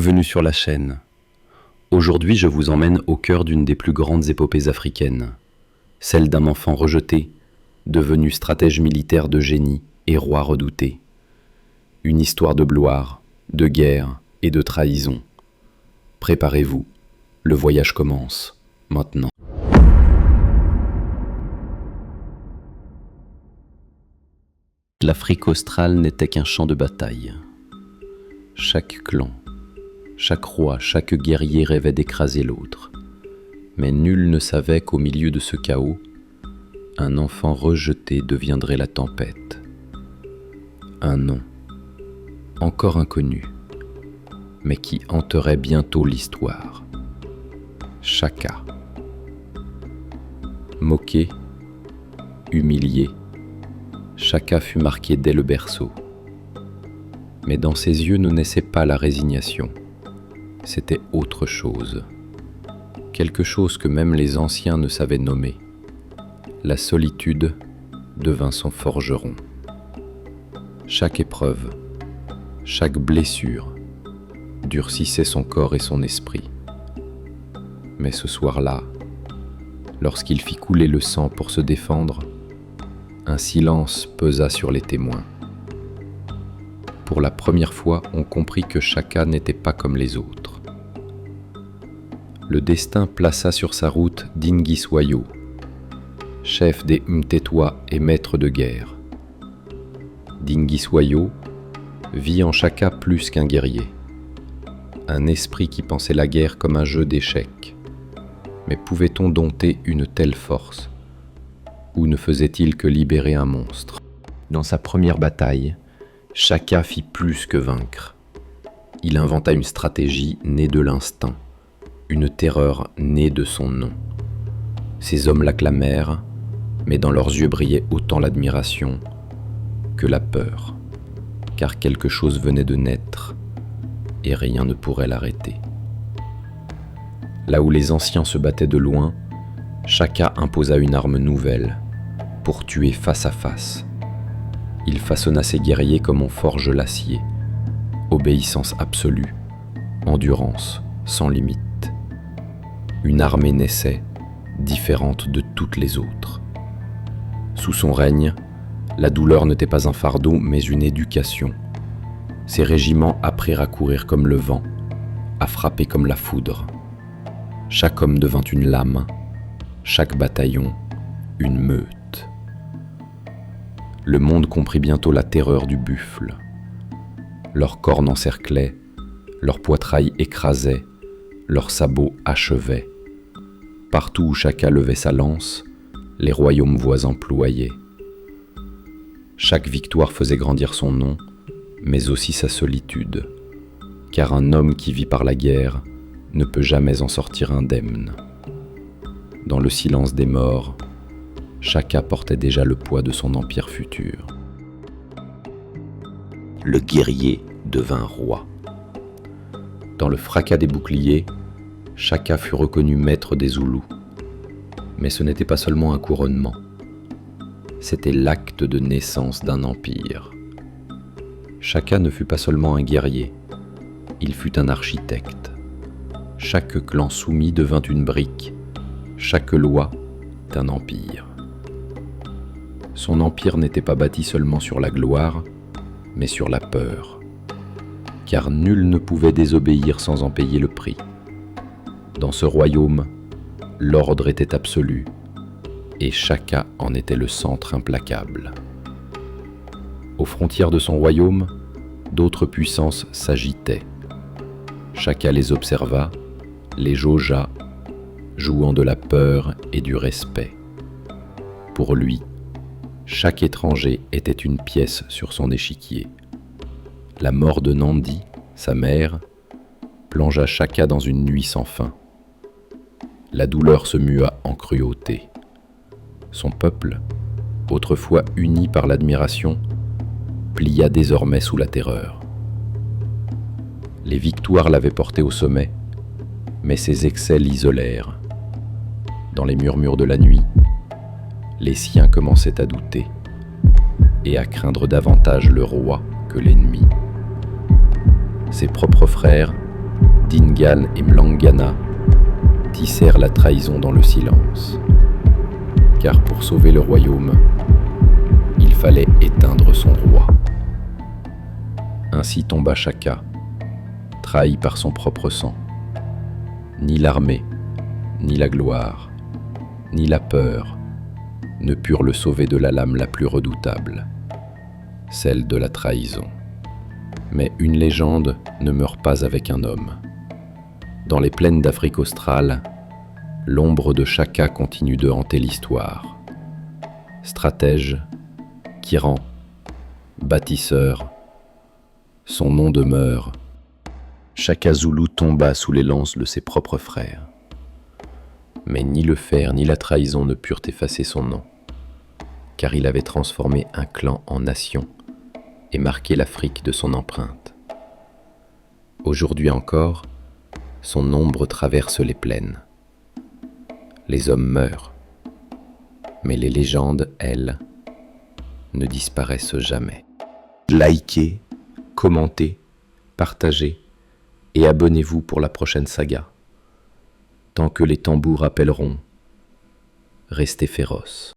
Bienvenue sur la chaîne. Aujourd'hui, je vous emmène au cœur d'une des plus grandes épopées africaines, celle d'un enfant rejeté, devenu stratège militaire de génie et roi redouté. Une histoire de gloire, de guerre et de trahison. Préparez-vous, le voyage commence, maintenant. L'Afrique australe n'était qu'un champ de bataille. Chaque clan, chaque roi, chaque guerrier rêvait d'écraser l'autre. Mais nul ne savait qu'au milieu de ce chaos, un enfant rejeté deviendrait la tempête. Un nom, encore inconnu, mais qui hanterait bientôt l'histoire. Chaka. Moqué, humilié, Chaka fut marqué dès le berceau. Mais dans ses yeux ne naissait pas la résignation. C'était autre chose. Quelque chose que même les anciens ne savaient nommer. La solitude devint son forgeron. Chaque épreuve, chaque blessure durcissait son corps et son esprit. Mais ce soir-là, lorsqu'il fit couler le sang pour se défendre, un silence pesa sur les témoins. Pour la première fois, on comprit que Chaka n'était pas comme les autres. Le destin plaça sur sa route Dingiswayo, chef des Mtetwa et maître de guerre. Dingiswayo vit en Chaka plus qu'un guerrier, un esprit qui pensait la guerre comme un jeu d'échecs. Mais pouvait-on dompter une telle force? Ou ne faisait-il que libérer un monstre? Dans sa première bataille, Chaka fit plus que vaincre. Il inventa une stratégie née de l'instinct, une terreur née de son nom. Ses hommes l'acclamèrent, mais dans leurs yeux brillait autant l'admiration que la peur, car quelque chose venait de naître et rien ne pourrait l'arrêter. Là où les anciens se battaient de loin, Chaka imposa une arme nouvelle pour tuer face à face. Il façonna ses guerriers comme on forge l'acier, obéissance absolue, endurance sans limite. Une armée naissait, différente de toutes les autres. Sous son règne, la douleur n'était pas un fardeau, mais une éducation. Ses régiments apprirent à courir comme le vent, à frapper comme la foudre. Chaque homme devint une lame, chaque bataillon une meute. Le monde comprit bientôt la terreur du buffle. Leurs cornes encerclaient, leurs poitrails écrasaient, leurs sabots achevaient. Partout où Chaka levait sa lance, les royaumes voisins ployaient. Chaque victoire faisait grandir son nom, mais aussi sa solitude, car un homme qui vit par la guerre ne peut jamais en sortir indemne. Dans le silence des morts, Chaka portait déjà le poids de son empire futur. Le guerrier devint roi. Dans le fracas des boucliers, Chaka fut reconnu maître des Zoulous. Mais ce n'était pas seulement un couronnement, c'était l'acte de naissance d'un empire. Chaka ne fut pas seulement un guerrier, il fut un architecte. Chaque clan soumis devint une brique, chaque loi un empire. Son empire n'était pas bâti seulement sur la gloire, mais sur la peur, car nul ne pouvait désobéir sans en payer le prix. Dans ce royaume, l'ordre était absolu, et Chaka en était le centre implacable. Aux frontières de son royaume, d'autres puissances s'agitaient. Chaka les observa, les jaugea, jouant de la peur et du respect. Pour lui, chaque étranger était une pièce sur son échiquier. La mort de Nandi, sa mère, plongea Chaka dans une nuit sans fin. La douleur se mua en cruauté. Son peuple, autrefois uni par l'admiration, plia désormais sous la terreur. Les victoires l'avaient porté au sommet, mais ses excès l'isolèrent. Dans les murmures de la nuit, les siens commençaient à douter et à craindre davantage le roi que l'ennemi. Ses propres frères, Dingaan et Mlangana tissèrent la trahison dans le silence. Car pour sauver le royaume, il fallait éteindre son roi. Ainsi tomba Shaka, trahi par son propre sang. Ni l'armée, ni la gloire, ni la peur ne purent le sauver de la lame la plus redoutable, celle de la trahison. Mais une légende ne meurt pas avec un homme. Dans les plaines d'Afrique australe, l'ombre de Shaka continue de hanter l'histoire. Stratège, tyran, bâtisseur, son nom demeure. Shaka Zulu tomba sous les lances de ses propres frères. Mais ni le fer ni la trahison ne purent effacer son nom, car il avait transformé un clan en nation et marqué l'Afrique de son empreinte. Aujourd'hui encore, son ombre traverse les plaines. Les hommes meurent, mais les légendes, elles, ne disparaissent jamais. Likez, commentez, partagez et abonnez-vous pour la prochaine saga. Tant que les tambours appelleront, restez féroces.